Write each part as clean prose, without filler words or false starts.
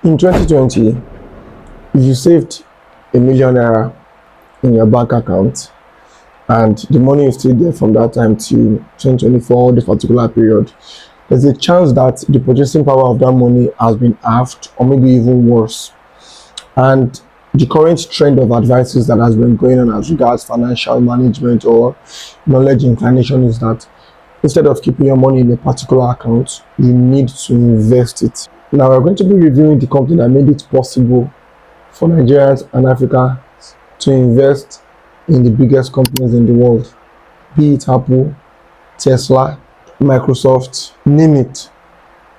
In 2020, if you saved a 1 million naira in your bank account and the money is still there from that time to 2024, this particular period, there's a chance that the purchasing power of that money has been halved or maybe even worse. And the current trend of advices that has been going on as regards financial management or knowledge inclination is that instead of keeping your money in a particular account, you need to invest it. Now, we're going to be reviewing the company that made it possible for Nigerians and Africa to invest in the biggest companies in the world, be it Apple, Tesla, Microsoft, name it.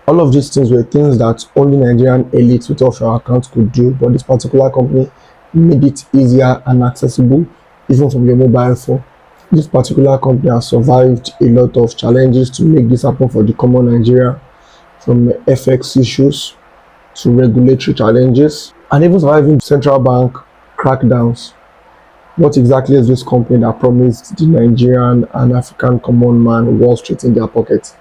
All of these things were things that only Nigerian elites with offshore accounts could do, but this particular company made it easier and accessible even from your mobile phone. This particular company has survived a lot of challenges to make this happen for the common Nigerian, from FX issues to regulatory challenges and even surviving central bank crackdowns. What exactly is this company that promised the Nigerian and African common man Wall Street in their pocket?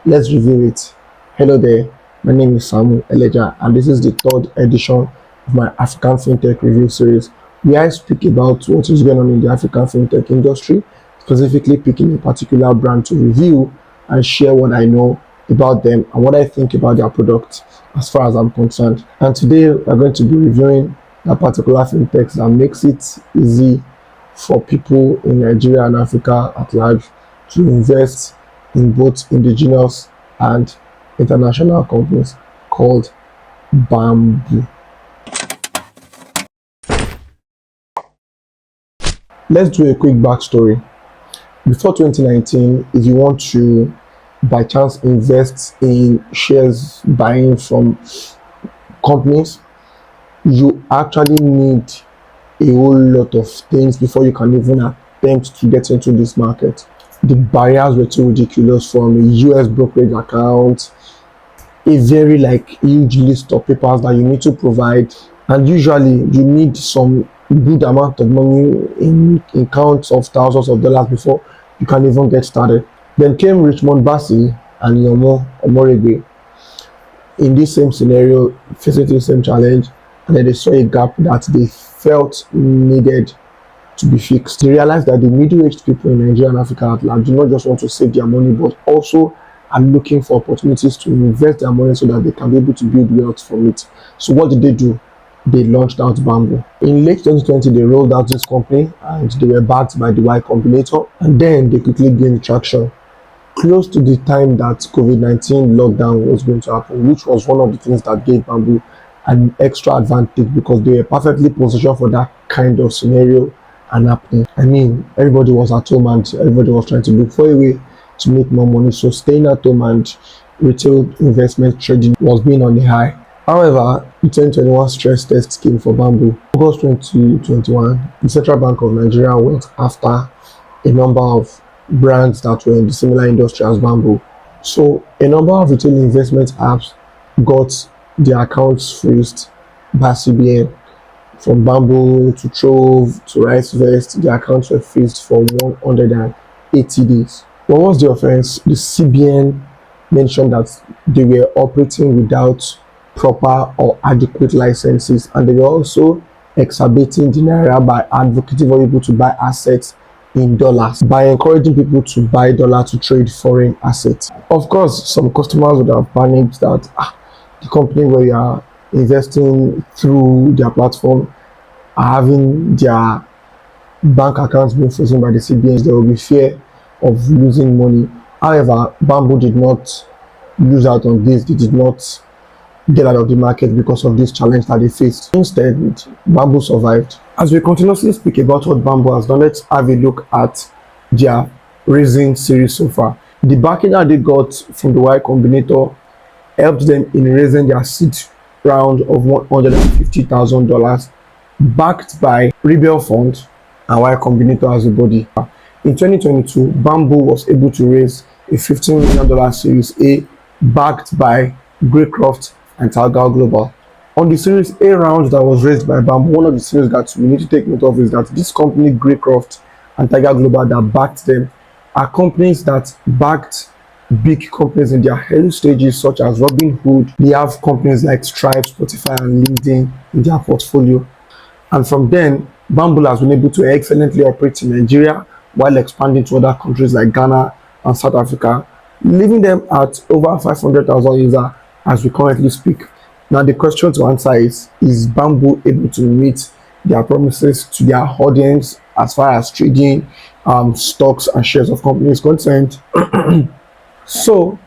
Let's review it. Hello there, my name is Samu Eleja and this is the third edition of my African FinTech review series, where I speak about what is going on in the African FinTech industry, specifically picking a particular brand to review and share what I know about them and what I think about their product as far as I'm concerned. And today we're going to be reviewing that particular fintech that makes it easy for people in Nigeria and Africa at large to invest in both indigenous and international companies, called Bamboo. Let's do a quick backstory. Before 2019, if you want to by chance invest in shares buying from companies, you actually need a whole lot of things before you can even attempt to get into this market. The barriers were too ridiculous, from a US brokerage account, a very huge list of papers that you need to provide, and usually you need some good amount of money in counts of thousands of dollars before you can even get started. Then came Richmond Bassey and Yomo Omorigbe in this same scenario, facing the same challenge, and then they saw a gap that they felt needed to be fixed. They realized that the middle-aged people in Nigeria and Africa at large do not just want to save their money, but also are looking for opportunities to invest their money so that they can be able to build wealth from it. So what did they do? They launched out Bamboo. In late 2020, they rolled out this company and they were backed by the Y Combinator, and then they quickly gained traction. Close to the time that COVID-19 lockdown was going to happen, which was one of the things that gave Bamboo an extra advantage because they were perfectly positioned for that kind of scenario and happening. I mean, everybody was at home and everybody was trying to look for a way to make more money, so staying at home and retail investment trading was being on the high. However, the 2021 stress test came for Bamboo. August 2021, the Central Bank of Nigeria went after a number of brands that were in the similar industry as Bamboo. So a number of retail investment apps got their accounts freezed by CBN. From Bamboo to Trove to RiceVest, the accounts were freezed for 180 days. What was the offense? The CBN mentioned that they were operating without proper or adequate licenses, and they were also exacerbating the naira by advocating for people to buy assets in dollars, by encouraging people to buy dollar to trade foreign assets. Of course, some customers would have panicked that the company where you are investing through their platform are having their bank accounts being frozen by the CBNs. There will be fear of losing money. However, Bamboo did not lose out on this. They did not get out of the market because of this challenge that they faced. Instead, Bamboo survived. As we continuously speak about what Bamboo has done, let's have a look at their raising series so far. The backing that they got from the Y Combinator helped them in raising their seed round of $150,000, backed by Rebel Fund and Y Combinator as a body. In 2022, Bamboo was able to raise a $15 million Series A, backed by Greycroft and Talgal Global. On the Series A round that was raised by Bamboo, one of the things that we need to take note of is that this company, Greycroft and Tiger Global, that backed them, are companies that backed big companies in their early stages, such as Robinhood. They have companies like Stripe, Spotify, and LinkedIn in their portfolio. And from then, Bamboo has been able to excellently operate in Nigeria while expanding to other countries like Ghana and South Africa, leaving them at over 500,000 users as we currently speak. Now, the question to answer is Bamboo able to meet their promises to their audience as far as trading stocks and shares of companies concerned? So,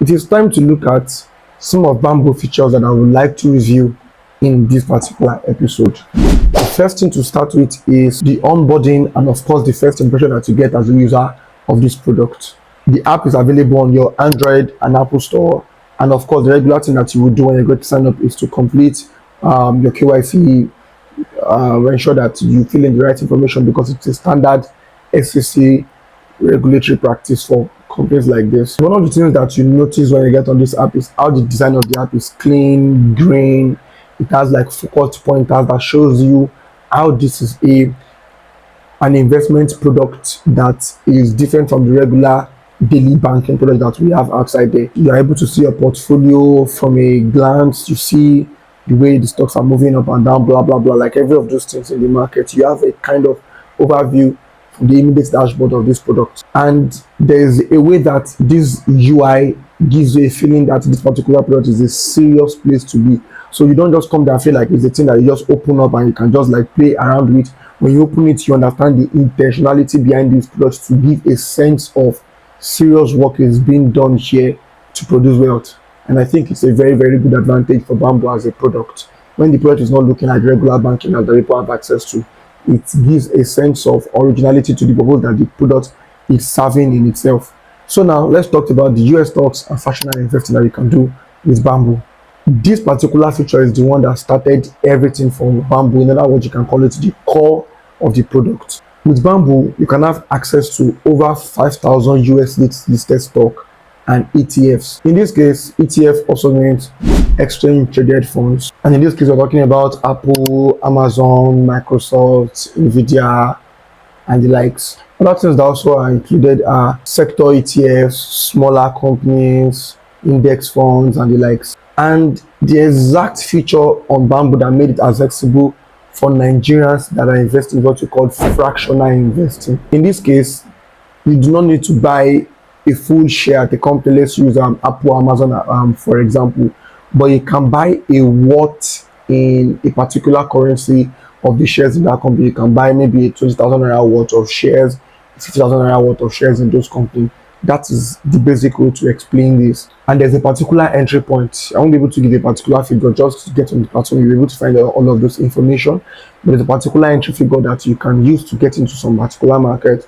it is time to look at some of Bamboo features that I would like to review in this particular episode. The first thing to start with is the onboarding and of course the first impression that you get as a user of this product. The app is available on your Android and Apple Store, and of course the regular thing that you will do when you go to sign up is to complete your KYC, ensure that you fill in the right information because it's a standard SEC regulatory practice for companies like this. One of the things that you notice when you get on this app is how the design of the app is clean, green. It has like focus pointers that shows you how this is an investment product that is different from the regular daily banking product that we have outside there. You are able to see your portfolio from a glance. You see the way the stocks are moving up and down, blah blah blah, like every of those things in the market. You have a kind of overview from the immediate dashboard of this product, and there's a way that this UI gives you a feeling that this particular product is a serious place to be. So you don't just come there and feel like it's a thing that you just open up and you can just like play around with. When you open it, you understand the intentionality behind these products to give a sense of serious work is being done here to produce wealth. And I think it's a very, very good advantage for Bamboo as a product. When the product is not looking at regular banking that the people have access to, it gives a sense of originality to the purpose that the product is serving in itself. So now let's talk about the US stocks and fractional investing that you can do with Bamboo. This particular feature is the one that started everything from Bamboo. In other words, you can call it the core of the product. With Bamboo, you can have access to over 5,000 US listed stock and ETFs. In this case, ETF also means exchange traded funds. And in this case, we're talking about Apple, Amazon, Microsoft, Nvidia, and the likes. Other things that also are included are sector ETFs, smaller companies, index funds, and the likes. And the exact feature on Bamboo that made it accessible for Nigerians that are investing in what we call fractional investing. In this case, you do not need to buy a full share at a company. Let's use Apple, Amazon, for example, but you can buy a worth in a particular currency of the shares in that company. You can buy maybe a 20,000 naira worth of shares, 50,000 naira worth of shares in those companies. That is the basic way to explain this. And there's a particular entry point. I won't be able to give a particular figure just to get on the platform. You'll be able to find all of those information. But there's a particular entry figure that you can use to get into some particular market.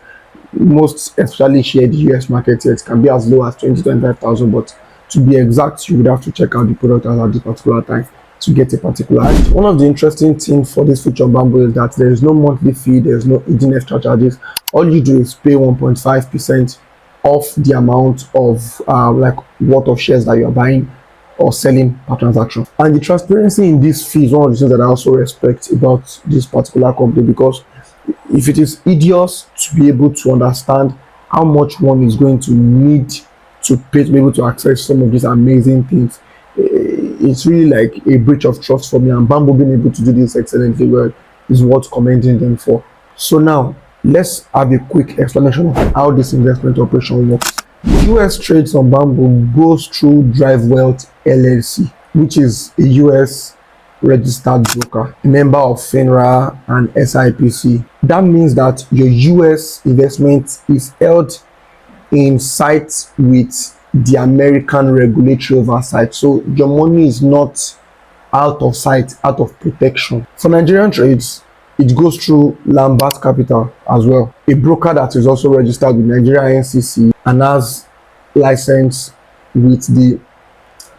Most especially share the US market here. It can be as low as 20,000 to 25,000, but to be exact, you would have to check out the product at this particular time to get a particular. And one of the interesting things for this feature on Bamboo is that there is no monthly fee, there is no hidden extra charges. All you do is pay 1.5% of the amount of like worth of shares that you're buying or selling per transaction. And the transparency in this fee is one of the things that I also respect about this particular company, because if it is hideous to be able to understand how much one is going to need to pay to be able to access some of these amazing things, it's really like a breach of trust for me, and Bamboo being able to do this excellently well is worth commending them for. So now let's have a quick explanation of how this investment operation works. US trades on Bamboo goes through Drive Wealth LLC, which is a US registered broker, a member of FINRA and SIPC. That means that your US investment is held in sight with the American regulatory oversight. So your money is not out of sight, out of protection. For Nigerian trades, it goes through Lambert Capital as well, a broker that is also registered with Nigeria NCC and has license with the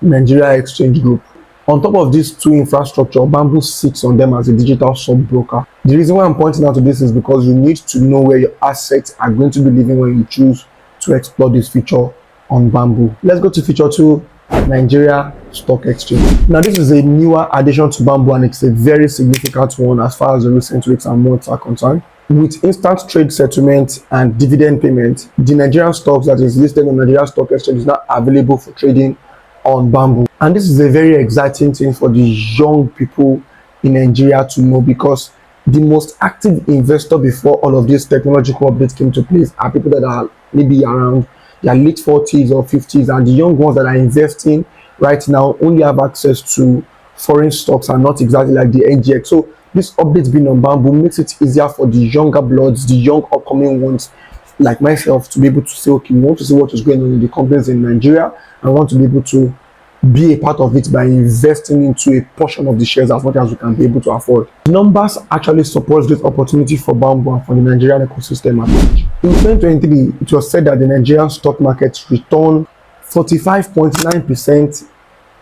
Nigeria Exchange Group. On top of these two infrastructure, Bamboo sits on them as a digital sub-broker. The reason why I'm pointing out to this is because you need to know where your assets are going to be living when you choose to explore this feature on Bamboo. Let's go to feature 2, Nigeria Stock Exchange. Now this is a newer addition to Bamboo, and it's a very significant one as far as the recent weeks and months are concerned. With instant trade settlement and dividend payment, the Nigerian stocks that is listed on Nigerian Stock Exchange is now available for trading on Bamboo. And this is a very exciting thing for the young people in Nigeria to know, because the most active investor before all of these technological updates came to place are people that are maybe around their late 40s or 50s, and the young ones that are investing right now only have access to foreign stocks and not exactly like the NGX. So this update being on Bamboo makes it easier for the younger bloods, the young upcoming ones like myself, to be able to say, okay, we want to see what is going on in the companies in Nigeria and want to be able to be a part of it by investing into a portion of the shares as much as we can be able to afford. The numbers actually support this opportunity for Bamboo and for the Nigerian ecosystem at large. In 2023, it was said that the Nigerian stock market returned 45.9%,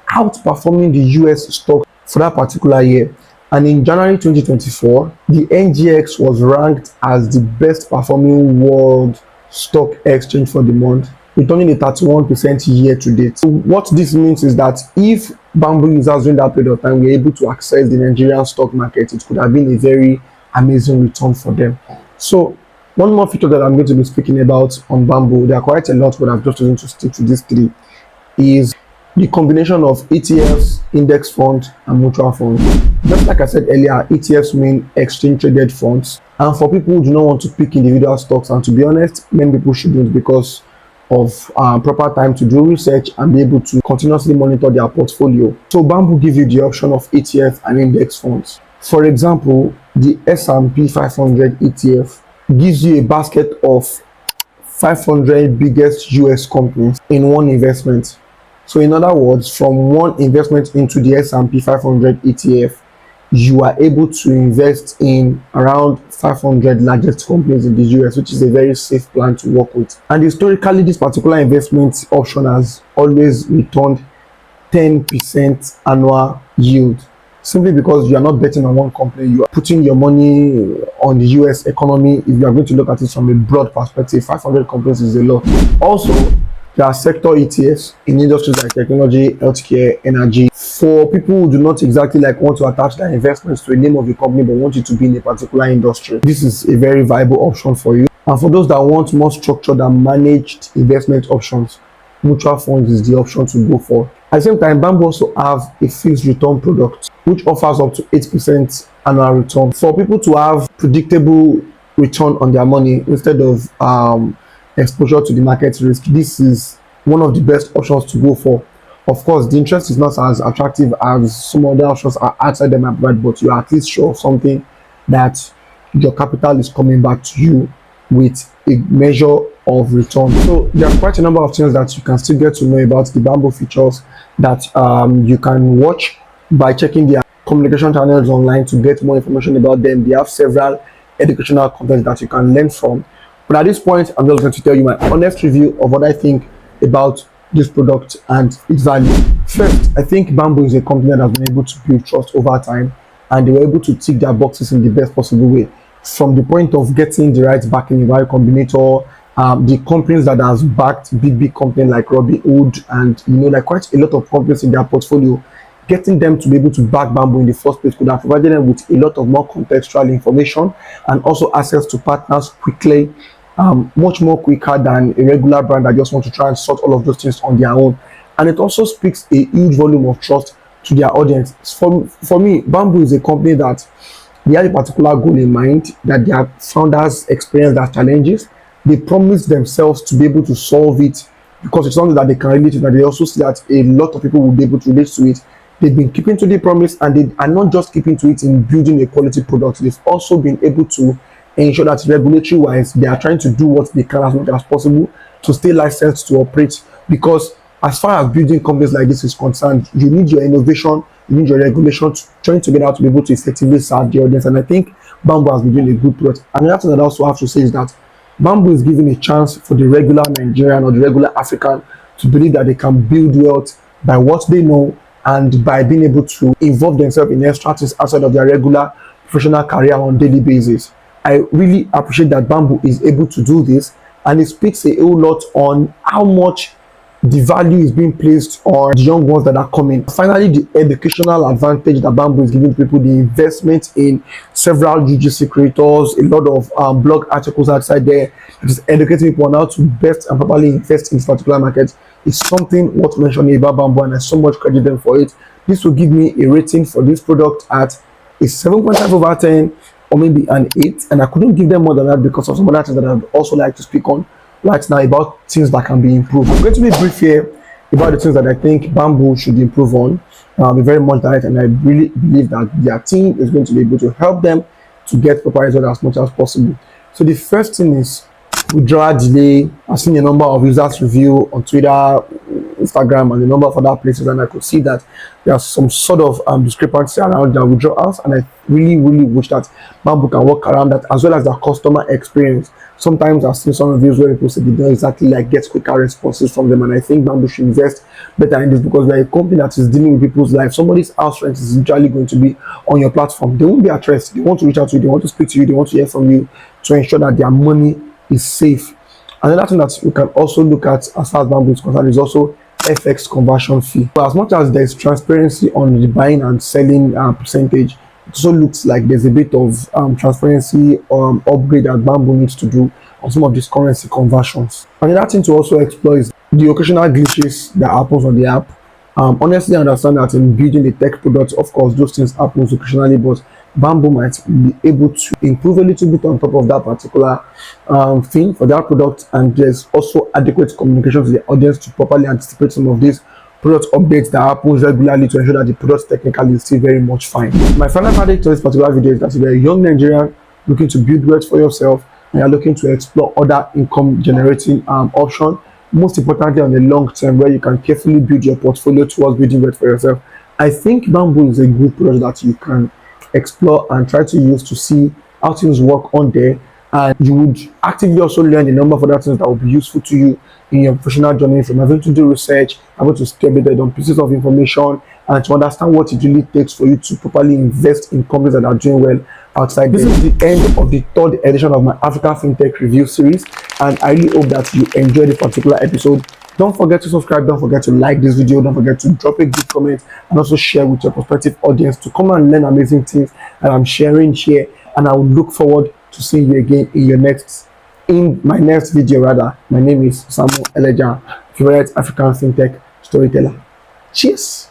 outperforming the US stock for that particular year. And in January 2024, the NGX was ranked as the best performing world stock exchange for the month, returning a 31% year to date. So what this means is that if Bamboo users during that period of time were able to access the Nigerian stock market, it could have been a very amazing return for them. So one more feature that I'm going to be speaking about on Bamboo, there are quite a lot, but I'm just going to stick to these three, is the combination of ETFs, index funds, and mutual funds. Just like I said earlier, ETFs mean exchange traded funds. And for people who do not want to pick individual stocks, and to be honest, many people shouldn't, because of proper time to do research and be able to continuously monitor their portfolio. So Bamboo gives you the option of ETF and index funds. For example, the S&P 500 ETF gives you a basket of 500 biggest US companies in one investment. So in other words, from one investment into the S&P 500 ETF, you are able to invest in around 500 largest companies in the US, which is a very safe plan to work with. And historically, this particular investment option has always returned 10% annual yield, simply because you are not betting on one company, you are putting your money on the US economy. If you are going to look at it from a broad perspective, 500 companies is a lot. Also, there are sector ETFs in industries like technology, healthcare, energy. For people who do not exactly want to attach their investments to a name of a company but want it to be in a particular industry, this is a very viable option for you. And for those that want more structured and managed investment options, mutual funds is the option to go for. At the same time, Bamboo also have a fixed return product which offers up to 8% annual return for people to have predictable return on their money instead of exposure to the market risk. This is one of the best options to go for. Of course, the interest is not as attractive as some other options are outside the market, but you are at least sure of something, that your capital is coming back to you with a measure of return. So there are quite a number of things that you can still get to know about the Bamboo features that you can watch by checking their communication channels online to get more information about them. They have several educational content that you can learn from. But at this point, I'm just going to tell you my honest review of what I think about this product and its value. First, I think Bamboo is a company that has been able to build trust over time, and they were able to tick their boxes in the best possible way. From the point of getting the right backing in Y Combinator, the companies that has backed big companies like Robinhood, and quite a lot of companies in their portfolio, getting them to be able to back Bamboo in the first place could have provided them with a lot of more contextual information and also access to partners quickly, much more quicker than a regular brand that just want to try and sort all of those things on their own. And it also speaks a huge volume of trust to their audience. For me, Bamboo is a company that they have a particular goal in mind, that their founders experience that challenges. They promise themselves to be able to solve it because it's something that they can relate to, and they also see that a lot of people will be able to relate to it. They've been keeping to the promise, and they are not just keeping to it in building a quality product. They've also been able to ensure that regulatory wise they are trying to do what they can as much as possible to stay licensed to operate, because as far as building companies like this is concerned, you need your innovation, you need your regulation to join together to be able to effectively serve the audience. And I think Bamboo has been doing a good product. And another thing that I also have to say is that Bamboo is giving a chance for the regular Nigerian or the regular African to believe that they can build wealth by what they know and by being able to involve themselves in extra things outside of their regular professional career on a daily basis. I really appreciate that Bamboo is able to do this, and it speaks a whole lot on how much the value is being placed on the young ones that are coming. Finally, the educational advantage that Bamboo is giving people, the investment in several UGC creators, a lot of blog articles outside there, just educating people on how to best and properly invest in this particular market is something worth mentioning about Bamboo, and I so much credit them for it. This will give me a rating for this product at a 7.5 over 10 or maybe an 8, and I couldn't give them more than that because of some other things that I'd also like to speak on right now about things that can be improved. I'm going to be brief here about the things that I think Bamboo should improve on. I'll be very much direct, and I really believe that their team is going to be able to help them to get proper results as much as possible. So the first thing is withdrawal delay. I've seen a number of users review on Twitter, Instagram, and a number of other places, and I could see that there's some sort of discrepancy around their withdrawals, and I really wish that Bamboo can work around that, as well as their customer experience. Sometimes I've seen some reviews where people say they don't exactly get quicker responses from them, and I think Bamboo should invest better in this, because we're a company that is dealing with people's lives. Somebody's house rent is usually going to be on your platform. They won't be at rest. They want to reach out to you, they want to speak to you, they want to hear from you to ensure that their money is safe. Another thing that we can also look at as far as Bamboo is concerned is also FX conversion fee. But as much as there's transparency on the buying and selling percentage, it also looks like there's a bit of transparency upgrade that Bamboo needs to do on some of these currency conversions. Another thing to also explore is the occasional glitches that happens on the app. Honestly, I understand that in building the tech products, of course, those things happen occasionally, but Bamboo might be able to improve a little bit on top of that particular thing for that product, and there's also adequate communication to the audience to properly anticipate some of these product updates that happens regularly to ensure that the product technically is still very much fine. My final verdict to this particular video is that if you're a young Nigerian looking to build wealth for yourself and you're looking to explore other income generating options, most importantly on the long term, where you can carefully build your portfolio towards building wealth for yourself, I think Bamboo is a good product that you can explore and try to use to see how things work on there, and you would actively also learn a number of other things that will be useful to you in your professional journey, from having to do research, having to stay updated on pieces of information, and to understand what it really takes for you to properly invest in companies that are doing well outside. This is the end of the third edition of my African FinTech review series, and I really hope that you enjoyed this particular episode. Don't forget to subscribe, don't forget to like this video, don't forget to drop a good comment, and also share with your prospective audience to come and learn amazing things that I'm sharing here. And I will look forward to seeing you again in my next video rather. My name is Samuel Eleja, favorite African FinTech storyteller. Cheers.